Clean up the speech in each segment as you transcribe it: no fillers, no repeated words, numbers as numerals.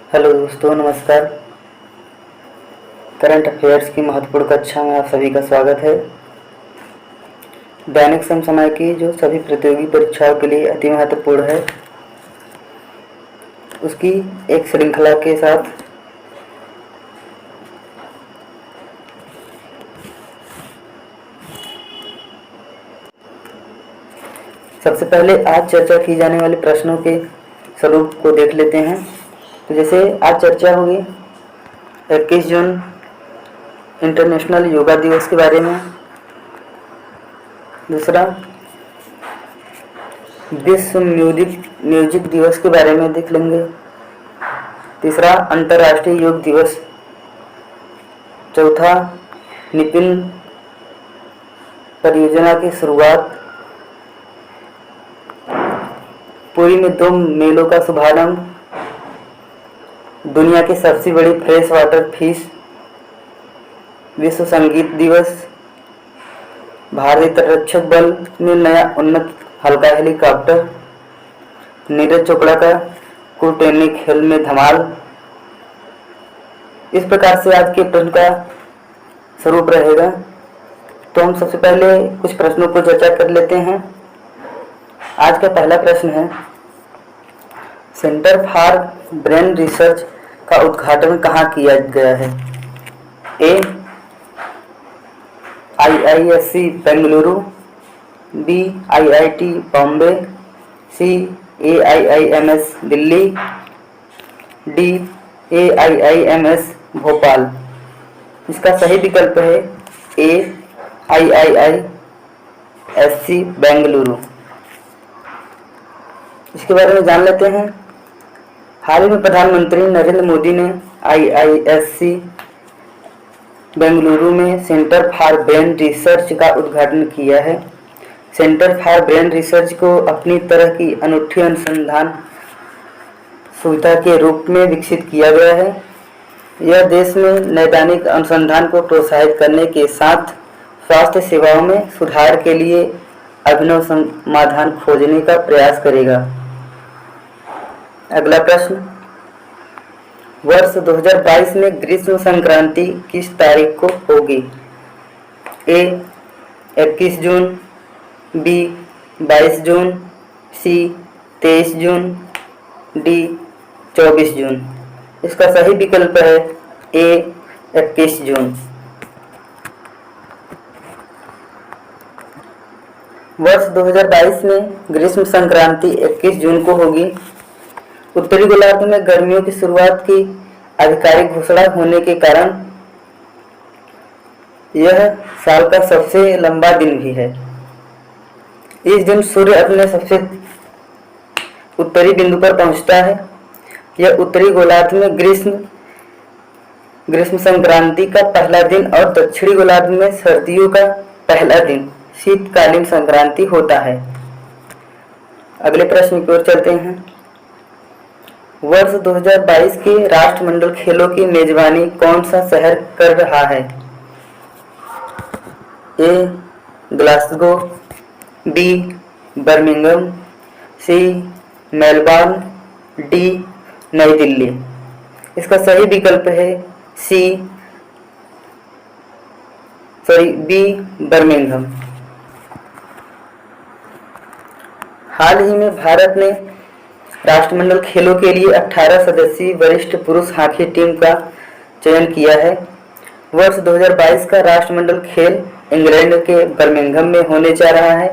Hello दोस्तों, नमस्कार। Current affairs की महत्वपूर्ण कक्षा में आप सभी का स्वागत है। दैनिक समसामयिक की जो सभी प्रतियोगी परीक्षाओं के लिए अति महत्वपूर्ण है, उसकी एक श्रृंखला के साथ सबसे पहले आज चर्चा की जाने वाले प्रश्नों के स्वरूप को देख लेते हैं। तो जैसे आज चर्चा होगी 21 जून इंटरनेशनल योगा दिवस के बारे में। दूसरा, विश्व म्यूजिक दिवस के बारे में देख लेंगे। तीसरा, अंतर्राष्ट्रीय योग दिवस। चौथा, नितिन परियोजना की शुरुआत। पुरी में 2 मेलों का शुभारंभ। दुनिया की सबसे बड़ी फ्रेश वाटर फिश। विश्व संगीत दिवस। भारतीय तटरक्षक बल में नया उन्नत हल्का हेलीकॉप्टर। नीरज चोपड़ा का कुरटेनी खेल में धमाल। इस प्रकार से आज के प्रश्न का स्वरूप रहेगा। तो हम सबसे पहले कुछ प्रश्नों को चर्चा कर लेते हैं। आज का पहला प्रश्न है, सेंटर फॉर ब्रेन रिसर्च का उद्घाटन कहाँ किया गया है? A, IISc Bengaluru. B, IIT Bombay. C, AIIMS Delhi. D, AIIMS Bhopal. इसका सही विकल्प है ए, IISc बेंगलुरु। इसके बारे में जान लेते हैं। हाल ही में प्रधानमंत्री नरेंद्र मोदी ने IISc बेंगलुरु में सेंटर फॉर ब्रेन रिसर्च का उद्घाटन किया है। सेंटर फॉर ब्रेन रिसर्च को अपनी तरह की अनूठी अनुसंधान सुविधा के रूप में विकसित किया गया है। यह देश में नैदानिक अनुसंधान को प्रोत्साहित करने के साथ स्वास्थ्य सेवाओं में सुधार के लिए अभिनव समाधान खोजने का प्रयास करेगा। अगला प्रश्न, वर्ष 2022 में ग्रीष्म संक्रांति किस तारीख को होगी? ए, 21 जून। बी, 22 जून। सी, 23 जून। डी, 24 जून। इसका सही विकल्प है ए, 21 जून। वर्ष 2022 में ग्रीष्म संक्रांति 21 जून को होगी। उत्तरी गोलार्ध में गर्मियों की शुरुआत की आधिकारिक घोषणा होने के कारण यह साल का सबसे लंबा दिन भी है। इस दिन सूर्य अपने सबसे उत्तरी बिंदु पर पहुंचता है। यह उत्तरी गोलार्ध में ग्रीष्म संक्रांति का पहला दिन और दक्षिणी गोलार्ध में सर्दियों का पहला दिन शीतकालीन संक्रांति होता है। अगले प्रश्न की ओर चलते हैं। वर्ष 2022 के राष्ट्रमंडल खेलों की मेजबानी कौन सा शहर कर रहा है? A, Glasgow. B, Birmingham. C, Melbourne. D, New Delhi. इसका सही विकल्प है बी, बर्मिंघम। हाल ही में भारत ने राष्ट्रमंडल खेलों के लिए 18 सदस्यीय वरिष्ठ पुरुष हॉकी टीम का चयन किया है। वर्ष 2022 का राष्ट्रमंडल खेल इंग्लैंड के बर्मिंघम में होने जा रहा है,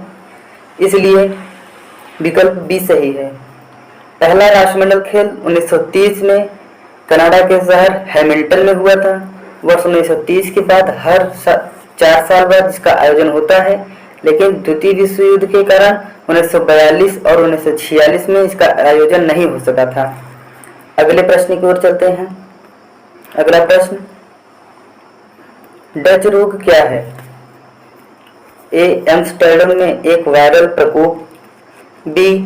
इसलिए विकल्प बी सही है। पहला राष्ट्रमंडल खेल 1930 में कनाडा के शहर हैमिल्टन में हुआ था। वर्ष 1930 के बाद हर 4 साल बाद इसका आयोजन होता है, लेकिन द्वितीय विश्व युद्ध के कारण 1942 और 1946 में इसका आयोजन नहीं हो सका था। अगले प्रश्न की ओर चलते हैं। अगला प्रश्न, डच रोग क्या है? ए, एम्स्टर्डम में एक वायरल प्रकोप। बी,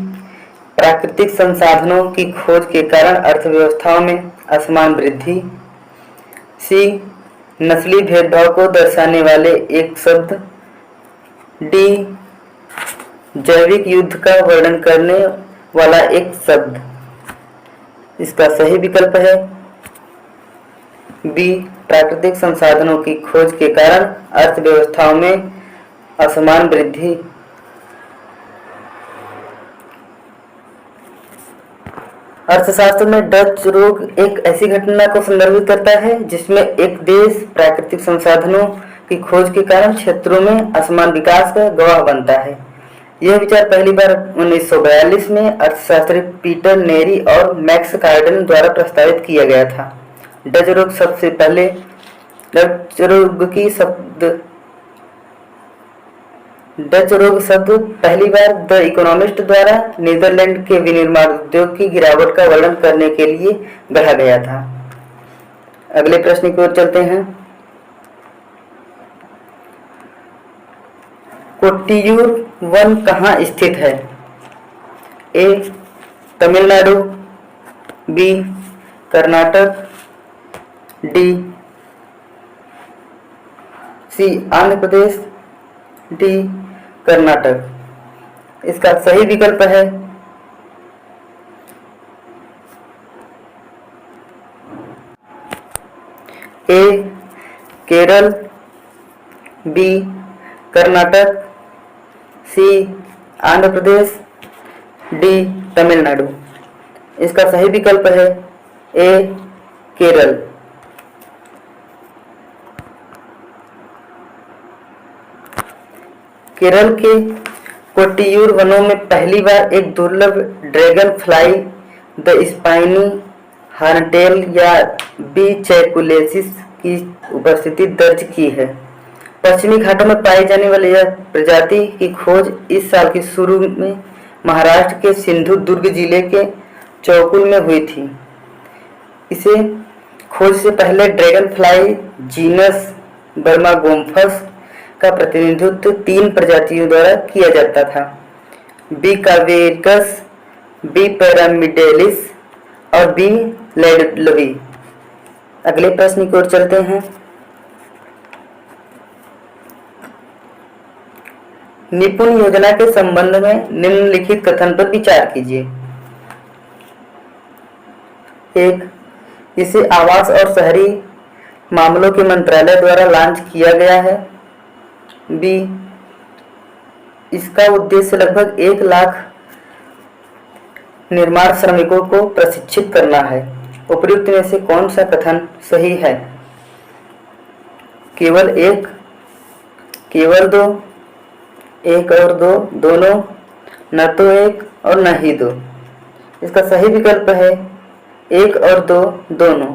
प्राकृतिक संसाधनों की खोज के कारण अर्थव्यवस्थाओं में असमान वृद्धि। सी, नस्ली भेदभाव को दर्शाने वाले एक शब्द। डी, जैविक युद्ध का वर्णन करने वाला एक शब्द। इसका सही विकल्प है बी, प्राकृतिक संसाधनों की खोज के कारण अर्थव्यवस्थाओं में असमान वृद्धि। अर्थशास्त्र में डच रोग एक ऐसी घटना को संदर्भित करता है जिसमें एक देश प्राकृतिक संसाधनों की खोज के कारण क्षेत्रों में असमान विकास का गवाह बनता है। यह विचार पहली बार 1942 में अर्थशास्त्री पीटर नेरी और मैक्स कार्डन द्वारा प्रस्तावित किया गया था। डच रोग शब्द पहली बार द इकोनॉमिस्ट द्वारा नीदरलैंड के विनिर्माण उद्योग की गिरावट का वर्णन करने के लिए गढ़ा गया था। अगले प्रश्न की ओर चलते हैं। कोट्टियूर वन कहाँ स्थित है? ए, तमिलनाडु, बी, कर्नाटक, डी, सी, आंध्र प्रदेश, डी, कर्नाटक। इसका सही विकल्प है ए, केरल, बी, कर्नाटक, सी, आंध्र प्रदेश, डी, तमिलनाडु। इसका सही विकल्प है ए, केरल। केरल के कोट्टियूर वनों में पहली बार एक दुर्लभ ड्रैगन फ्लाई द स्पाइनी हॉर्नटेल या बी चैकुलेसिस की उपस्थिति दर्ज की है। पश्चिमी घाटों में पाई जाने वाली यह प्रजाति की खोज इस साल के शुरू में महाराष्ट्र के सिंधु दुर्ग जिले के चौकुल में हुई थी। इसे खोज से पहले ड्रैगन फ्लाई जीनस बर्मागोम्फस का प्रतिनिधित्व 3 प्रजातियों द्वारा किया जाता था, बी कावेरिकस, बी पैरामिडेलिस और बी लैडलवी। अगले प्रश्न की ओर चलते हैं। निपुण योजना के संबंध में निम्नलिखित कथन पर विचार कीजिए। 1. इसे आवास और शहरी मामलों के मंत्रालय द्वारा लॉन्च किया गया है। बी, इसका उद्देश्य लगभग 1 लाख निर्माण श्रमिकों को प्रशिक्षित करना है। उपयुक्त में से कौन सा कथन सही है? केवल 1, केवल 2, 1 और 2 दोनों, न तो 1 और न ही 2। इसका सही विकल्प है 1 और 2 दोनों।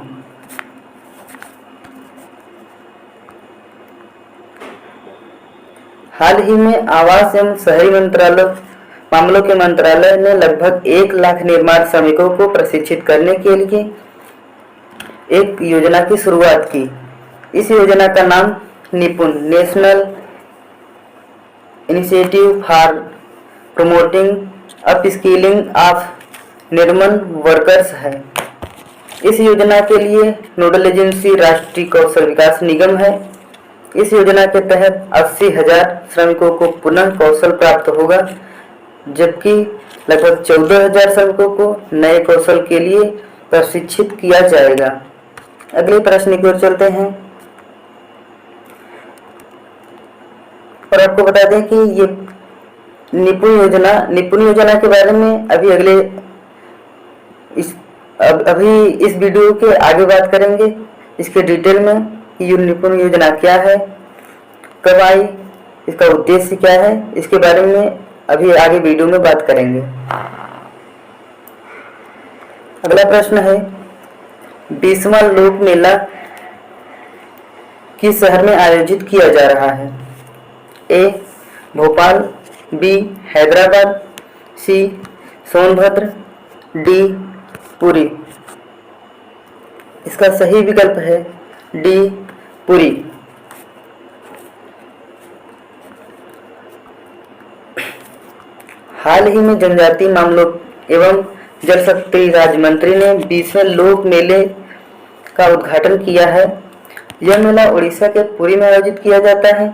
हाल ही में आवास एवं शहरी मामलों के मंत्रालय ने लगभग 1 लाख निर्माण श्रमिकों को प्रशिक्षित करने के लिए एक योजना की शुरुआत की। इस योजना का नाम निपुण national initiative for promoting upskilling of निर्माण वर्कर्स है। इस योजना के लिए नोडल एजेंसी राष्ट्रीय कौशल विकास निगम है। इस योजना के तहत 80,000 श्रमिकों को पुनः कौशल प्राप्त होगा, जबकि लगभग 14,000 श्रमिकों को नए कौशल के लिए प्रशिक्षित किया जाएगा। अगले प्रश्न की ओर चलते हैं और आपको बता दें कि ये निपुण योजना के बारे में अभी इस वीडियो के आगे बात करेंगे, इसके डिटेल में कि ये निपुण योजना क्या है, कब आई, इसका उद्देश्य क्या है, इसके बारे में अभी आगे वीडियो में बात करेंगे। अगला प्रश्न है 20वां लोक मेला किस शहर में आयोजित किया जा रहा है? ए, भोपाल, बी, हैदराबाद, सी, सोनभद्र, डी, पुरी। इसका सही विकल्प है डी, पुरी। हाल ही में जनजातीय मामलों एवं जल शक्ति राज्य मंत्री ने 20वें लोक मेले का उद्घाटन किया है। यह मेला उड़ीसा के पुरी में आयोजित किया जाता है।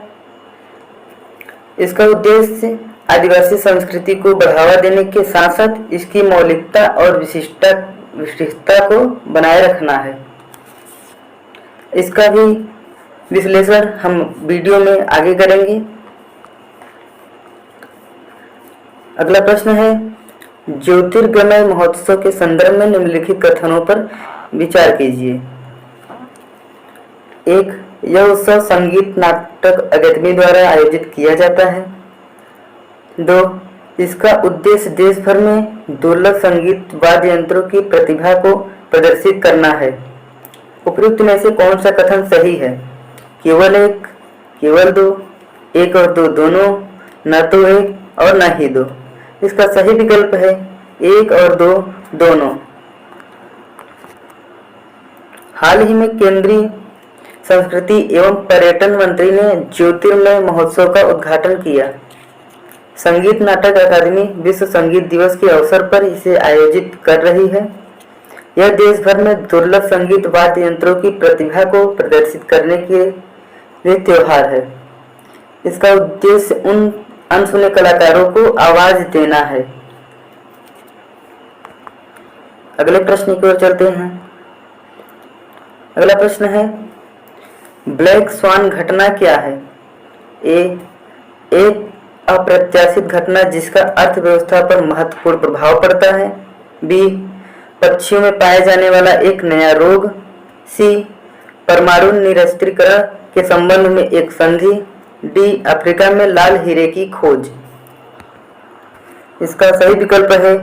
इसका उद्देश्य आदिवासी संस्कृति को बढ़ावा देने के साथ साथ इसकी मौलिकता और विशिष्टता विशिष्टता को बनाए रखना है। इसका भी विश्लेषण हम वीडियो में आगे करेंगे। अगला प्रश्न है, ज्योतिर्गमय महोत्सव के संदर्भ में निम्नलिखित कथनों पर विचार कीजिए। 1. यह उत्सव संगीत नाटक अकादमी द्वारा आयोजित किया जाता है। 2. इसका उद्देश्य देश भर में दुर्लभ संगीत वाद्य यंत्रों की प्रतिभा को प्रदर्शित करना है। उपयुक्त में से कौन सा कथन सही है? केवल एक, केवल दो, एक और दो दोनों, न तो एक और न ही दो। इसका सही विकल्प है एक और दो दोनों। हाल ही में केंद्रीय संस्कृति एवं पर्यटन मंत्री ने ज्योतिर्मय महोत्सव का उद्घाटन किया। संगीत नाटक अकादमी विश्व संगीत दिवस के अवसर पर इसे आयोजित कर रही है। यह देश भर में दुर्लभ संगीत वाद्य यंत्रों की प्रतिभा को प्रदर्शित करने के लिए त्योहार है। इसका उद्देश्य उन अनसुने कलाकारों को आवाज देना है। अगले प्रश्न की ओर चलते हैं। अगला प्रश्न है, ब्लैक स्वान घटना क्या है? एक अप्रत्याशित घटना जिसका अर्थव्यवस्था पर महत्वपूर्ण प्रभाव पड़ता है। बी, पक्षियों में पाए जाने वाला एक नया रोग। सी, परमाणु निरस्त्रीकरण के संबंध में एक संधि। डी, अफ्रीका में लाल हीरे की खोज। इसका सही विकल्प है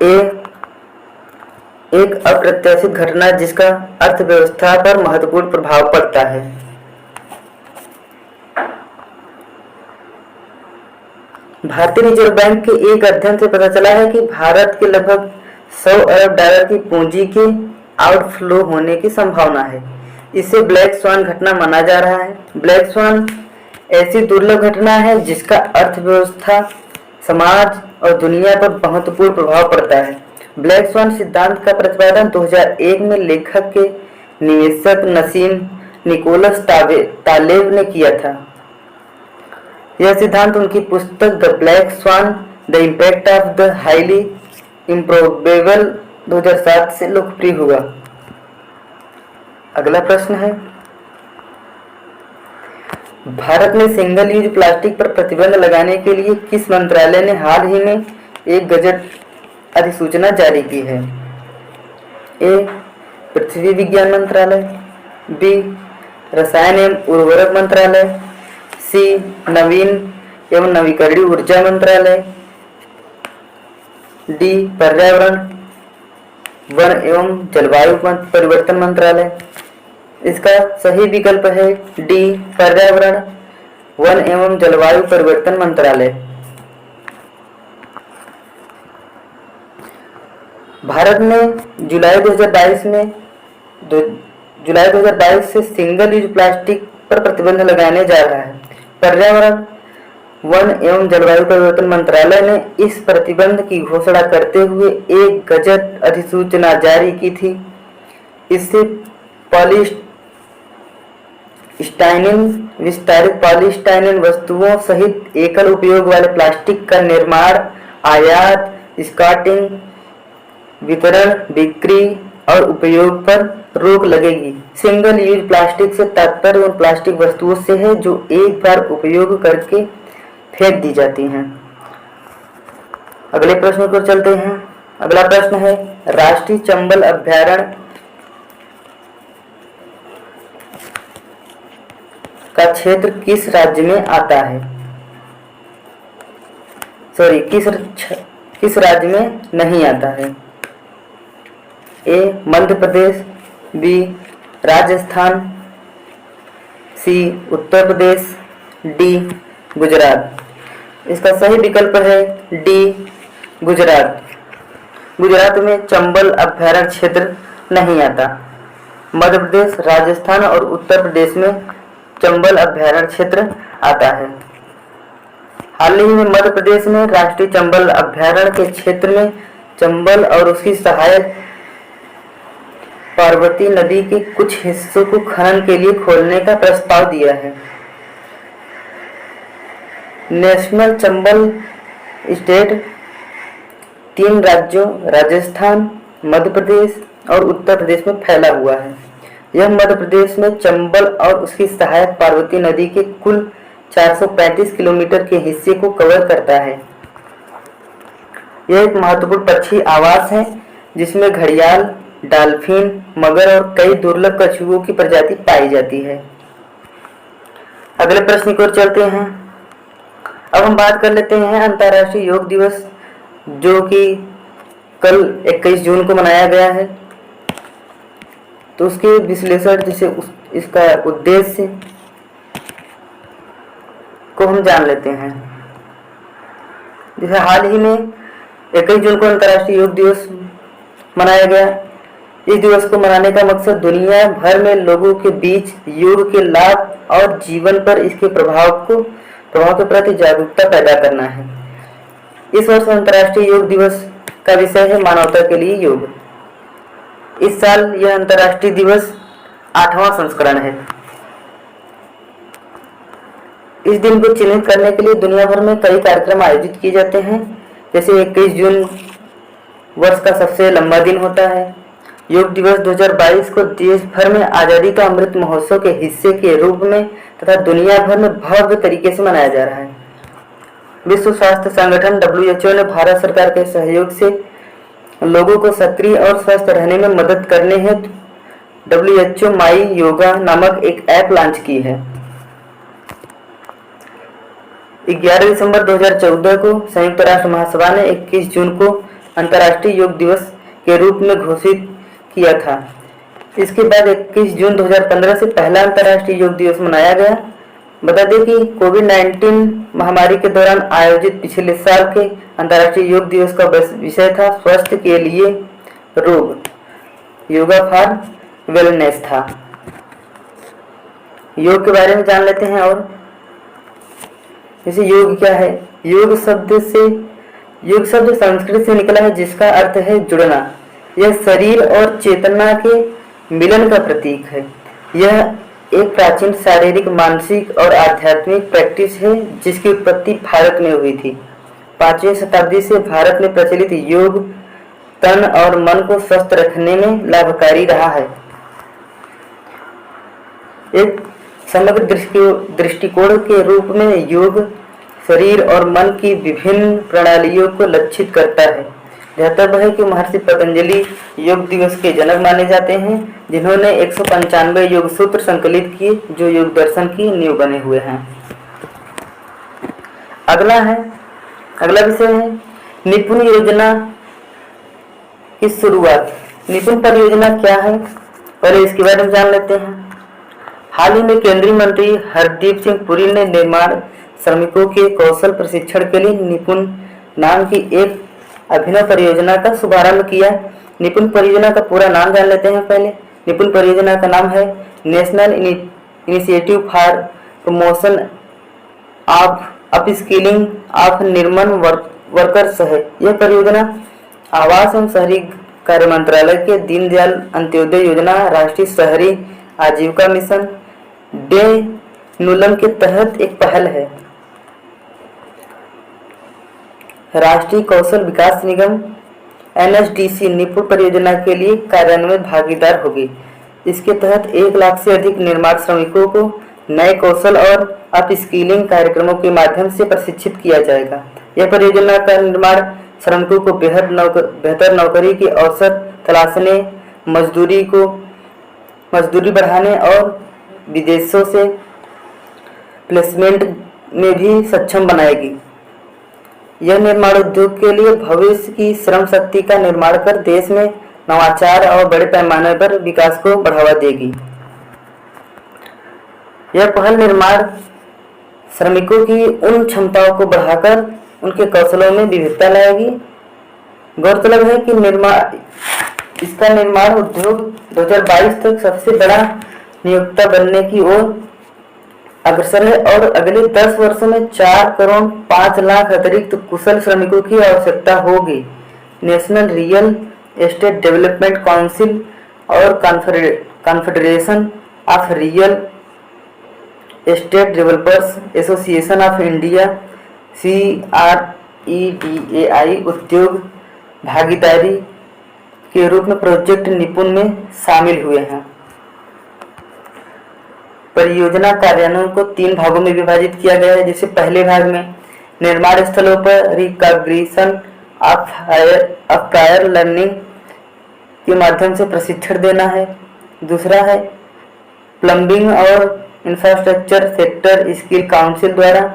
ए, एक अप्रत्याशित घटना जिसका अर्थव्यवस्था पर महत्वपूर्ण प्रभाव पड़ता है। भारतीय रिजर्व बैंक के एक अध्ययन से पता चला है कि भारत के लगभग 100 अरब डॉलर की पूंजी के आउटफ्लो होने की संभावना है। इसे ब्लैक स्वान घटना माना जा रहा है। ब्लैक स्वान ऐसी दुर्लभ घटना है जिसका अर्थव्यवस्था, समाज और दुनिया पर महत्वपूर्ण प्रभाव पड़ता है। ब्लैक स्वान सिद्धांत का प्रतिपादन 2001 में लेखक के निवेशक नसीम निकोलस तालेब ने किया था। यह सिद्धांत उनकी पुस्तक the black swan the impact of the highly improbable 2007 से लोकप्रिय हुआ। अगला प्रश्न है, भारत में सिंगल यूज प्लास्टिक पर प्रतिबंध लगाने के लिए किस मंत्रालय ने हाल ही में एक गजट अधिसूचना जारी की है? ए, पृथ्वी विज्ञान मंत्रालय। बी, रसायन एवं उर्वरक मंत्रालय। सी, नवीन एवं नवीकरणीय ऊर्जा मंत्रालय। डी, पर्यावरण वन एवं जलवायु परिवर्तन मंत्रालय। इसका सही विकल्प है डी, पर्यावरण वन एवं जलवायु परिवर्तन मंत्रालय। भारत में जुलाई 2022 से सिंगल यूज प्लास्टिक पर प्रतिबंध लगाने जा रहा है। पर्यावरण वन एवं जलवायु परिवर्तन मंत्रालय ने इस प्रतिबंध की घोषणा करते हुए एक गजट अधिसूचना जारी की थी। इससे पॉलीस्टाइनिन, विस्तारित पॉलीस्टाइनिन वस्तुओं सहित एकल उपयोग वाले प्लास्टिक का निर्माण, आयात, स्कॉटिंग, वितरण, बिक्री और उपयोग पर रोक लगेगी। सिंगल यूज प्लास्टिक से तात्पर्य उन प्लास्टिक वस्तुओं से है जो एक बार उपयोग करके फेंक दी जाती हैं। अगले प्रश्न पर चलते हैं। अगला प्रश्न है, राष्ट्रीय चंबल अभयारण्य का क्षेत्र किस राज्य में आता है? किस राज्य में नहीं आता है? ए, मध्य प्रदेश। बी, राजस्थान। सी, उत्तर प्रदेश। डी, गुजरात। इसका सही विकल्प है डी, गुजरात। गुजरात में चंबल अभयारण्य क्षेत्र नहीं आता। मध्य प्रदेश, राजस्थान और उत्तर प्रदेश में चंबल अभयारण्य क्षेत्र आता है। हाल ही में मध्य प्रदेश में राष्ट्रीय चंबल अभयारण्य के क्षेत्र में चंबल और उसकी सहायक पार्वती नदी के कुछ हिस्सों को खनन के लिए खोलने का प्रस्ताव दिया है। नेशनल चंबल स्टेट 3 राज्यों राजस्थान, मध्य प्रदेश और उत्तर प्रदेश में फैला हुआ है। यह मध्य प्रदेश में चंबल और उसकी सहायक पार्वती नदी के कुल 435 किलोमीटर के हिस्से को कवर करता है। यह एक महत्वपूर्ण पक्षी आवास है जिसमें घड़ियाल, डॉल्फिन, मगर और कई दुर्लभ कछुओं की प्रजाति पाई जाती है। अगले प्रश्न की ओर चलते हैं। अब हम बात कर लेते हैं अंतर्राष्ट्रीय योग दिवस, जो कि कल 21 जून को मनाया गया है। तो उसके विश्लेषण जिसे इसका उद्देश्य को हम जान लेते हैं। जैसे हाल ही में 21 जून को अंतर्राष्ट्रीय योग दिवस मनाया गया। इस दिवस को मनाने का मकसद दुनिया भर में लोगों के बीच योग के लाभ और जीवन पर इसके प्रभाव के प्रति जागरूकता पैदा करना है। इस वर्ष अंतर्राष्ट्रीय योग दिवस का विषय है मानवता के लिए योग। इस साल यह अंतर्राष्ट्रीय दिवस 8वां संस्करण है। इस दिन को चिन्हित करने के लिए दुनिया भर में कई कार्यक्रम आयोजित किए जाते हैं। जैसे 21 जून वर्ष का सबसे लंबा दिन होता है। योग दिवस 2022 को देश भर में आज़ादी का अमृत महोत्सव के हिस्से के रूप में तथा दुनिया भर में भव्य तरीके से मनाया जा रहा है। विश्व स्वास्थ्य संगठन WHO ने भारत सरकार के सहयोग से लोगों को सक्रिय और स्वस्थ रहने में मदद करने हेतु WHO माई योगा नामक एक ऐप लॉन्च की है। 11 दिसंबर 2014 को संयुक्त राष्ट्र महासभा ने 21 जून को अंतर्राष्ट्रीय योग दिवस के रूप में घोषित किया था। इसके बाद 21 जून 2015 से पहला अंतर्राष्ट्रीय योग दिवस मनाया गया। बता दें कि कोविड-19 महामारी के दौरान आयोजित पिछले साल के अंतर्राष्ट्रीय योग दिवस का विषय था स्वास्थ्य के लिए रोग, योगा फॉर वेलनेस था। योग के बारे में जान लेते हैं। और जैसे योग क्या है? योग शब्द संस्कृत से निकला है जिसका अर्थ है जुड़ना। यह शरीर और चेतना के मिलन का प्रतीक है। यह एक प्राचीन शारीरिक, मानसिक और आध्यात्मिक प्रैक्टिस है जिसकी उत्पत्ति भारत में हुई थी। 5वीं शताब्दी से भारत में प्रचलित योग तन और मन को स्वस्थ रखने में लाभकारी रहा है। एक समग्र दृष्टिकोण के रूप में योग शरीर और मन की विभिन्न प्रणालियों को लक्षित करता है। ध्यातव्य है कि महर्षि पतंजलि योग दिवस के जनक माने जाते हैं, जिन्होंने 195 योग सूत्र संकलित किए जो योग दर्शन की नींव बने हुए हैं। अगला विषय है निपुण योजना की शुरुआत। निपुण परियोजना क्या है, पहले इसके बारे में जान लेते हैं। हाल ही में केंद्रीय मंत्री हरदीप सिंह पुरी ने निर्माण श्रमिकों के कौशल प्रशिक्षण के लिए निपुण नाम की एक अभिनव परियोजना का शुभारंभ किया। निपुण परियोजना का पूरा नाम जान लेते हैं पहले। निपुण परियोजना का नाम है national initiative for promotion of upskilling of निर्मन वर्कर्स है। यह परियोजना आवास एवं शहरी कार्य मंत्रालय के दीनदयाल अंत्योदय योजना, राष्ट्रीय शहरी आजीविका मिशन डे नुलम के तहत एक पहल है। राष्ट्रीय कौशल विकास निगम NSDC निपुण परियोजना के लिए कार्यान्वयन भागीदार होगी। इसके तहत 1 लाख से अधिक निर्माण श्रमिकों को नए कौशल और अपस्किलिंग कार्यक्रमों के माध्यम से प्रशिक्षित किया जाएगा। यह परियोजना का निर्माण श्रमिकों को बेहतर नौकरी के अवसर तलाशने, मजदूरी बढ़ाने और विदेशों से प्लेसमेंट में भी सक्षम बनाएगी। यह निर्माण उद्योग के लिए भविष्य की श्रम शक्ति का निर्माण कर देश में नवाचार और बड़े पैमाने पर विकास को बढ़ावा देगी। यह पहल निर्माण श्रमिकों की उन क्षमताओं को बढ़ाकर उनके कौशलों में विविधता लाएगी। गौरतलब है कि इसका निर्माण उद्योग 2022 तक सबसे बड़ा नियोक्ता बनने की ओर अग्रसर है और अगले 10 वर्षों में 4 करोड़ 5 लाख अतिरिक्त कुशल श्रमिकों की आवश्यकता होगी। National real estate development council और confederation of real estate developers association of India CREDAI उद्योग भागीदारी के रूप में प्रोजेक्ट निपुण में शामिल हुए हैं। परियोजना कार्यान्वयन को 3 भागों में विभाजित किया गया है, जिसे पहले भाग में निर्माण स्थलों पर रिकॉग्निशन ऑफ प्रायर लर्निंग के माध्यम से प्रशिक्षण देना है। दूसरा है प्लम्बिंग और इंफ्रास्ट्रक्चर सेक्टर स्किल काउंसिल द्वारा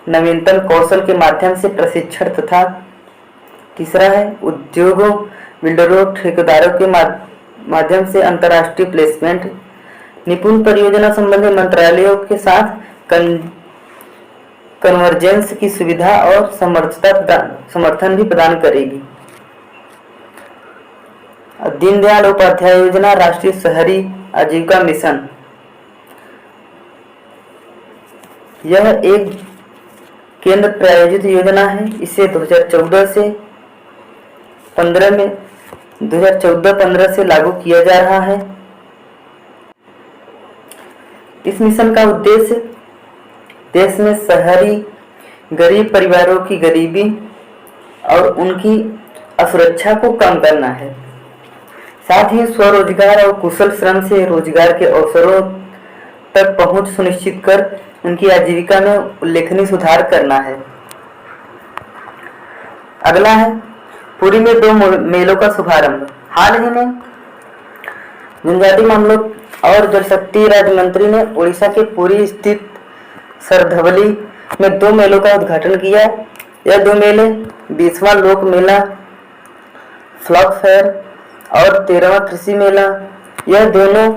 नवीनतम कौशल के माध्यम से प्रशिक्षण तथा तीसरा है उद्योगों, बिल्डरों, ठेकेदारों के माध्यम से अंतर्राष्ट्रीय प्लेसमेंट। निपुण परियोजना संबंधी मंत्रालयों के साथ कन्वर्जेंस की सुविधा और समर्थन भी प्रदान करेगी। दीनदयाल उपाध्याय योजना राष्ट्रीय शहरी आजीविका मिशन, यह एक केंद्र प्रायोजित योजना है। इसे 2014-15 से लागू किया जा रहा है। इस मिशन का उद्देश्य देश में शहरी गरीब परिवारों की गरीबी और उनकी असुरक्षा को कम करना है। साथ ही स्वरोजगार और कुशल श्रम से रोजगार के अवसरों तक पहुंच सुनिश्चित कर उनकी आजीविका में उल्लेखनीय सुधार करना है। अगला है पुरी में 2 मेलों का शुभारंभ। हाल ही में जनजातीय मामलों और जल शक्ति राज्य मंत्री ने उड़ीसा के पुरी स्थित सरधवली में 2 मेलों का उद्घाटन किया। यह 2 मेले 20वां लोक मेला फ्लॉक फेयर और 13वां कृषि मेला, यह दोनों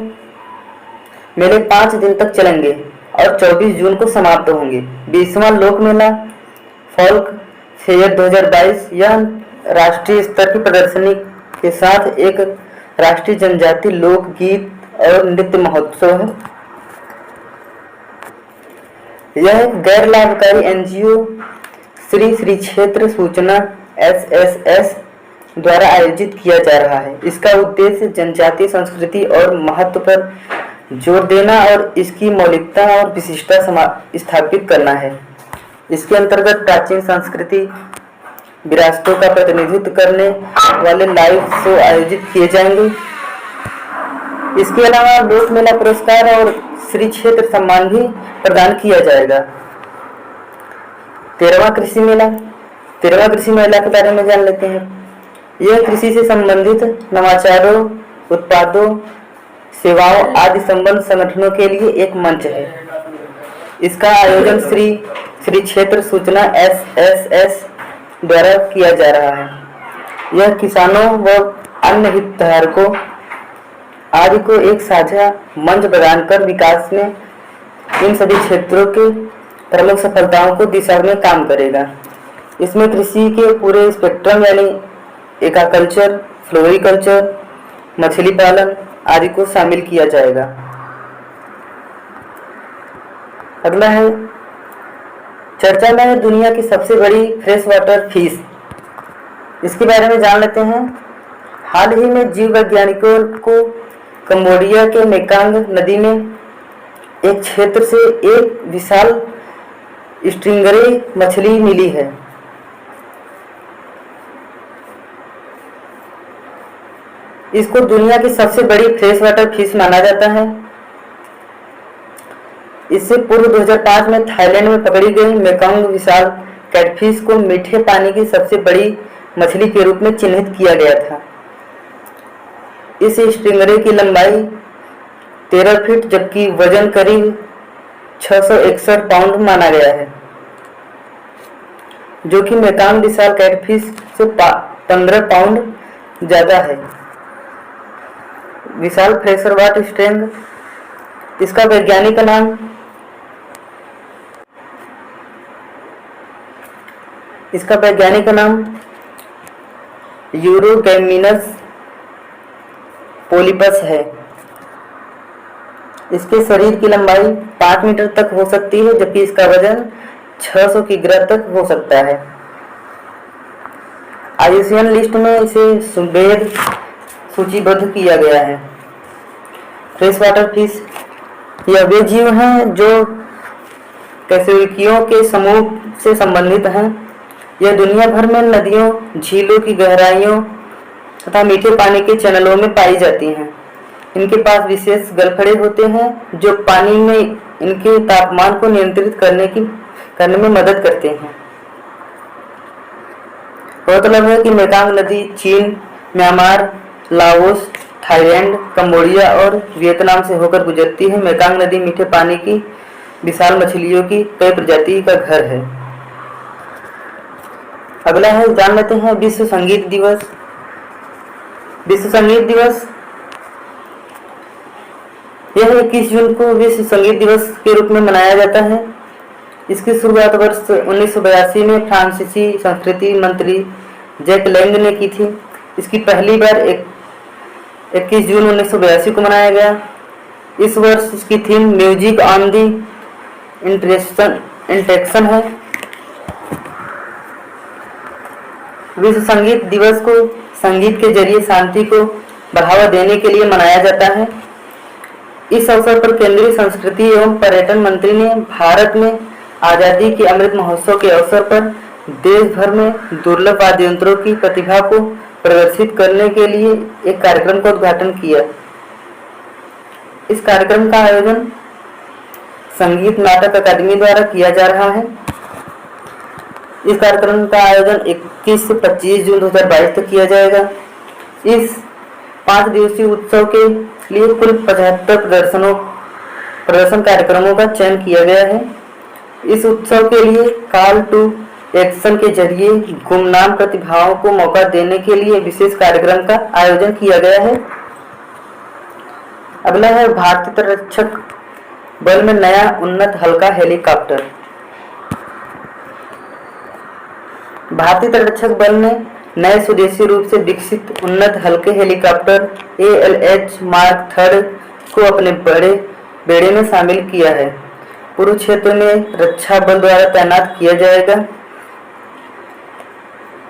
मेले 5 दिन तक चलेंगे और 24 जून को समाप्त होंगे। 20वां लोक मेला फोल्क फेयर 2022 यह राष्ट्रीय स्तर की प्रदर्शनी के साथ एक राष्ट्रीय जनजातीय लोकगीत और नृत्य महोत्सव है। यह एक गैर लाभकारी एनजीओ श्री क्षेत्र सूचना SSS द्वारा आयोजित किया जा रहा है। इसका उद्देश्य जनजातीय संस्कृति और महत्व पर जोर देना और इसकी मौलिकता और विशिष्टता स्थापित करना है। इसके अंतर्गत प्राचीन संस्कृति विरासतों का प्रतिनिधित्व करने वाले लाइव शो आयोजित किए जाएंगे। इसके अलावा लोक मेला पुरस्कार और श्री क्षेत्र सम्मान भी प्रदान किया जाएगा। 13वां कृषि मेला के बारे में जान लेते हैं। यह कृषि से संबंधित नवाचारों, उत्पादों, सेवाओं आदि संबंध संगठनों के लिए एक मंच है। इसका आयोजन श्री क्षेत्र सूचना SSS द्वारा किया जा रहा है। यह किसानों व अन्य हितधारकों आदि को एक साझा मंच प्रदान कर विकास में इन सभी क्षेत्रों के प्रमुख सफलताओं को दिशा में काम करेगा। इसमें कृषि के पूरे स्पेक्ट्रम यानी एक्वाकल्चर, फ्लोरिकल्चर, मछली पालन आदि को शामिल किया जाएगा। अगला है चर्चा में है दुनिया की सबसे बड़ी फ्रेश वाटर फिश। इसके बारे में जान लेते हैं। हाल ही में जीव वैज्ञानिकों को कंबोडिया के मेकांग नदी में एक क्षेत्र से एक विशाल स्ट्रिंगरे मछली मिली है। इसको दुनिया की सबसे बड़ी फ्रेश वाटर फिश माना जाता है। इससे पूर्व 2005 में थाईलैंड में पकड़ी गई मेकांग विशाल कैटफिश को मीठे पानी की सबसे बड़ी मछली के रूप में चिन्हित किया गया था। इस स्ट्रिंगरे की लंबाई 13 फीट जबकि वजन करीब 661 पाउंड माना गया है, जो कि मेकांग विशाल कैटफिश से 15 पाउंड ज्यादा है। विशाल फ्रेशर वाटर स्ट्रिंग, इसका वैज्ञानिक नाम यूरोगैमिनस पोलिपस है। इसके शरीर की लंबाई 5 मीटर तक हो सकती है जबकि इसका वजन 600 किग्रा तक हो सकता है। आईयूसीएन लिस्ट में इसे सुमेध सूचीबद्ध किया गया है। फ्रेश वाटर फिश यह वे जीव हैं जो कैसेविकियों के समूह से संबंधित हैं। यह दुनिया भर में नदियों, झीलों की गहराइयों तथा मीठे पानी के चैनलों में पाई जाती हैं। इनके पास विशेष गलफड़े होते हैं जो पानी में इनके तापमान को नियंत्रित करने में मदद करते हैं। गौरतलब है कि मेकांग नदी चीन, म्यांमार, लाओस, थाईलैंड, कंबोडिया और वियतनाम से होकर गुजरती है। मेकांग नदी मीठे पानी की विशाल मछलियों की कई प्रजाति का घर है। अगला है, जान लेते हैं विश्व संगीत दिवस। विश्व संगीत दिवस यह 21 जून को विश्व संगीत दिवस के रूप में मनाया जाता है। इसकी शुरुआत वर्ष 1982 में फ्रांसीसी संस्कृति मंत्री जैक लैंग ने की थी। इसकी पहली बार 21 जून 1982 को मनाया गया। इस वर्ष इसकी थीम म्यूजिक ऑन दी इंटेक्शन है। विश्व संगीत दिवस को संगीत के जरिए शांति को बढ़ावा देने के लिए मनाया जाता है। इस अवसर पर केंद्रीय संस्कृति एवं पर्यटन मंत्री ने भारत में आजादी के अमृत महोत्सव के अवसर पर देश भर में दुर्लभ वाद्य यंत्रों की प्रतिभा को प्रदर्शित करने के लिए एक कार्यक्रम का उद्घाटन किया। इस कार्यक्रम का आयोजन संगीत नाटक अकादमी द्वारा किया जा रहा है। इस कार्यक्रम का आयोजन 21 से 25 जून 2022 तक किया जाएगा। इस 5 दिवसीय उत्सव के लिए कुल 75 प्रदर्शन कार्यक्रमों का चयन किया गया है। इस उत्सव के लिए कॉल टू एक्शन के जरिए गुमनाम प्रतिभाओं को मौका देने के लिए विशेष कार्यक्रम का आयोजन किया गया है। अगला है, भारतीय तटरक्षक बल में नया उन्नत हल्का हेलीकॉप्टर। भारतीय तटरक्षक बल ने नए स्वदेशी रूप से विकसित उन्नत हल्के हेलीकॉप्टर ALH मार्क 3 को अपने बड़े बेड़े में शामिल किया है। पूर्व क्षेत्र में रक्षा बल द्वारा तैनात किया जाएगा।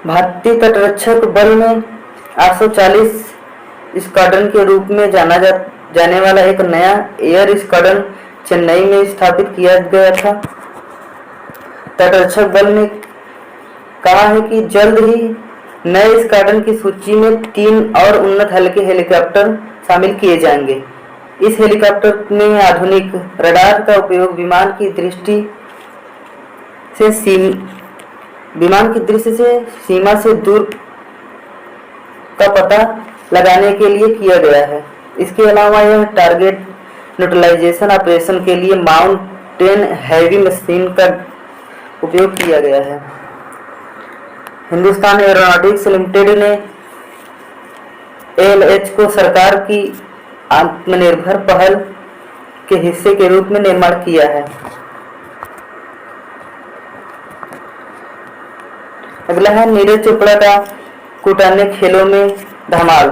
भारतीय तटरक्षक बल में 840 स्क्वाड्रन के रूप में जाने वाला एक नया एयर स्क्वाड्रन चेन्नई में स्थापित किया गया था। तटरक्षक बल ने कहा है कि जल्द ही नए स्क्वाड्रन की सूची में 3 और उन्नत हल्के हेलीकॉप्टर शामिल किए जाएंगे। इस हेलीकॉप्टर में आधुनिक रडार का उपयोग विमान की दृष्टि से सीमा से दूर का पता लगाने के लिए किया गया है। इसके अलावा यह टारगेट न्यूट्रलाइजेशन ऑपरेशन के लिए माउंटेन हैवी मशीन का उपयोग किया गया है। हिंदुस्तान एरोनॉटिक्स लिमिटेड ने ALH को सरकार की आत्मनिर्भर पहल के हिस्से के रूप में निर्माण किया है। अगला है, नीरज चोपड़ा का कूटाने खेलों में धमाल।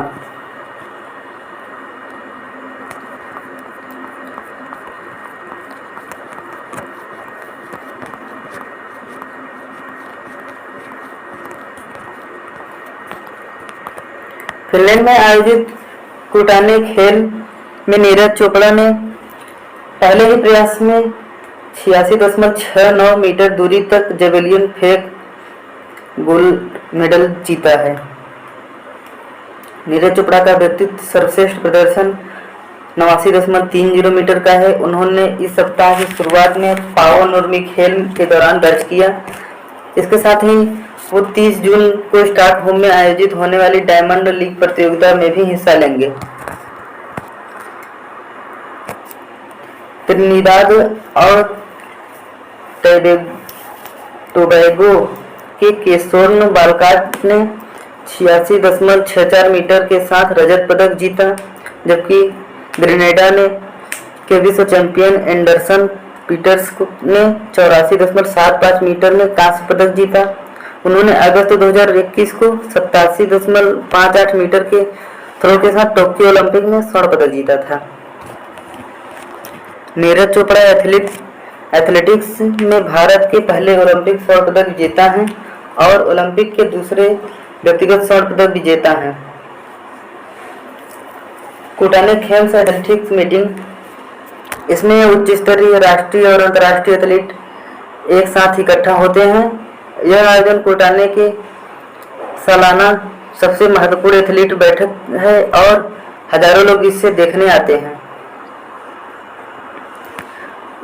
फिनलैंड में आयोजित कूटाने खेल में नीरज चोपड़ा ने पहले ही प्रयास में 86.69 मीटर दूरी तक जेवलिन फेंक गोल्ड मेडल जीता है। नीरज चोपड़ा का व्यक्तित्व सर्वश्रेष्ठ प्रदर्शन 89.30 मीटर का है। उन्होंने इस सप्ताह की शुरुआत में पाओ नुर्मी खेल के दौरान दर्ज किया। इसके साथ ही वो 30 जून को स्टॉकहोम में आयोजित होने वाली डायमंड लीग प्रतियोगिता में भी हिस्सा लेंगे। त्रिनिदाद और टोबैगो के केसोर्न बालकाट ने 86.64 मीटर के साथ रजत पदक जीता, जबकि ग्रेनेडा के विश्व चैंपियन एंडरसन पीटर्स ने 84.75 मीटर में कांस्य पदक जीता। उन्होंने अगस्त 2021 को 87.58 मीटर के थ्रो के साथ टोक्यो ओलंपिक में स्वर्ण पदक जीता था। नीरज चोपड़ा एथलेटिक्स में भारत के पहले ओलंपिक स्वर्ण पदक विजेता हैं और ओलंपिक के दूसरे व्यक्तिगत स्वर्ण पदक विजेता हैं। कूटाने खेल एथलेटिक्स मीटिंग, इसमें उच्च स्तरीय राष्ट्रीय और अंतर्राष्ट्रीय एथलीट एक साथ इकट्ठा होते हैं। यह आयोजन कूटाने के सालाना सबसे महत्वपूर्ण एथलीट बैठक है और हजारों लोग इससे देखने आते हैं।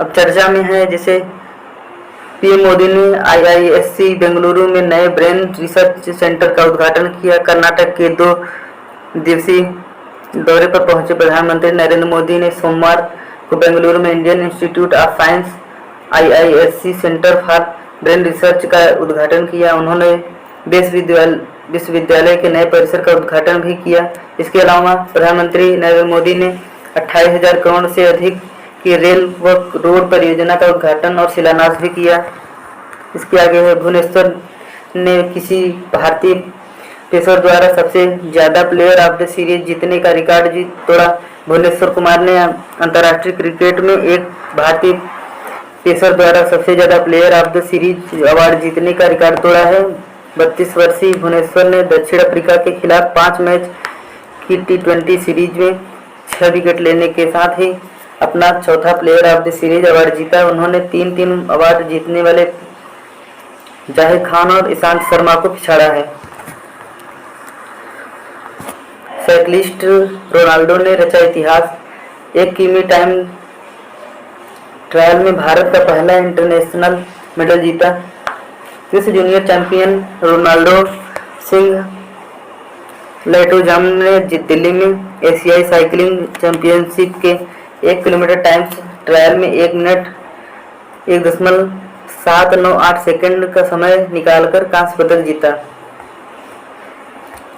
अब चर्चा में है, जैसे पीएम मोदी ने IISc बेंगलुरु में नए ब्रेन रिसर्च सेंटर का उद्घाटन किया। कर्नाटक के 2 दिवसीय दौरे पर पहुंचे प्रधानमंत्री नरेंद्र मोदी ने सोमवार को बेंगलुरु में Indian institute of science IISc centre for brain research का उद्घाटन किया। उन्होंने विश्वविद्यालय के नए परिसर का उद्घाटन भी किया। इसके अलावा प्रधानमंत्री नरेंद्र मोदी ने 28,000 करोड़ से अधिक की रेल व रोड परियोजना का उद्घाटन और शिलान्यास भी किया। इसके आगे है, भुवनेश्वर ने किसी भारतीय पेसर द्वारा सबसे ज़्यादा प्लेयर ऑफ द सीरीज जीतने का रिकॉर्ड तोड़ा। भुवनेश्वर कुमार ने अंतर्राष्ट्रीय क्रिकेट में एक भारतीय पेसर द्वारा सबसे ज़्यादा player of the series award जीतने का रिकॉर्ड तोड़ा है। 32 वर्षीय भुवनेश्वर ने दक्षिण अफ्रीका के खिलाफ 5 मैच की T20 सीरीज में 6 विकेट लेने के साथ ही अपना चौथा player of the series award जीता। उन्होंने 3 अवार्ड जीतने वाले जाहिर खान और ईशांत शर्मा को पिछाड़ा है। साइक्लिस्ट रोनाल्डो ने रचा इतिहास, 1 किमी टाइम ट्रायल में भारत का पहला इंटरनेशनल मेडल जीता। विश्व जूनियर चैंपियन रोनाल्डो सिंह लैटोजाम ने दिल्ली में एशियाई साइकिलिंग चैंपियनशिप के 1 किलोमीटर टाइम ट्रायल में 1 मिनट 1.798 सेकंड का समय निकालकर कांस्य पदक जीता।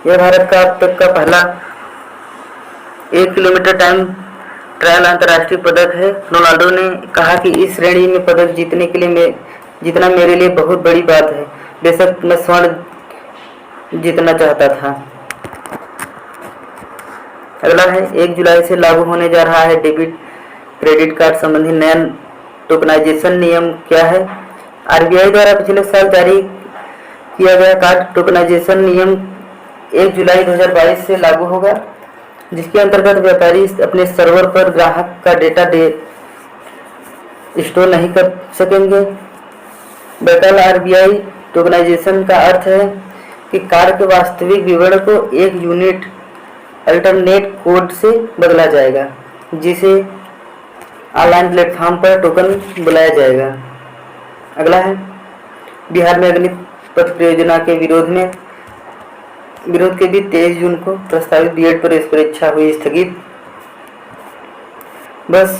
यह भारत का अब तक का पहला 1 किलोमीटर टाइम ट्रायल अंतर्राष्ट्रीय पदक है। रोनाल्डो ने कहा कि इस श्रेणी में पदक जीतने के लिए जीतना मेरे लिए बहुत बड़ी बात है। बेशक मैं स्वर्ण जीतना चाहता था। अगला है, 1 जुलाई से लागू होने जा रहा है डेबिट क्रेडिट कार्ड संबंधी नया टोकनाइजेशन नियम क्या है। RBI द्वारा पिछले साल जारी किया गया कार्ड टोकनाइजेशन नियम 1 जुलाई 2022 से लागू होगा, जिसके अंतर्गत व्यापारी अपने सर्वर पर ग्राहक का डेटा स्टोर नहीं कर सकेंगे। बैकल RBI टोकनाइजेशन का अर्थ है कि कार्ड के वास्तविक विवरण को एक यूनिक अल्टरनेट कोड से बदला जाएगा, जिसे ऑनलाइन प्लेटफॉर्म पर टोकन बुलाया जाएगा। अगला है, बिहार में अग्निपथ परियोजना के विरोध के भी 23 जून को प्रस्तावित B.Ed प्रवेश परीक्षा हुई स्थगित। बस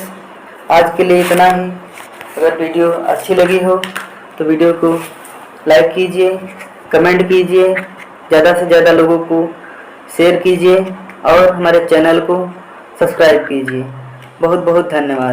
आज के लिए इतना ही। अगर वीडियो अच्छी लगी हो तो वीडियो को लाइक कीजिए, कमेंट कीजिए, ज़्यादा से ज़्यादा लोगों को शेयर कीजिए और हमारे चैनल को सब्सक्राइब कीजिए। बहुत बहुत धन्यवाद।